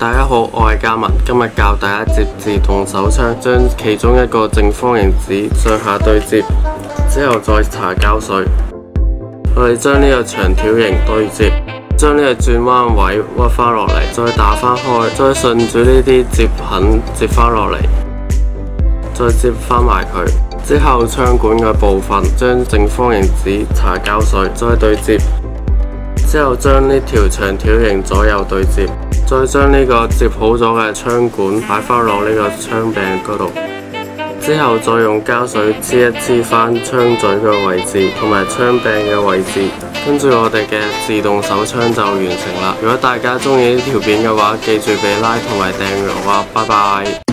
大家好，我係嘉文，今日教大家摺自動手槍，將其中一個正方形紙上下對摺，之後再搽膠水。我哋將呢個長條形對摺，將呢個轉彎位屈翻落嚟，再打翻開，再順住呢啲摺痕摺翻落嚟，再摺翻埋佢。之後槍管嘅部分，將正方形紙搽膠水，再對摺。之後將呢條長條形左右對摺，再將呢個摺好咗嘅槍管擺翻落呢個槍柄嗰度，之後再用膠水黐一黐翻槍嘴嘅位置同埋槍柄嘅位置，跟住我哋嘅自動手槍就完成啦。如果大家中意呢條片嘅話，記住俾 like 同埋訂閱我啊！拜拜。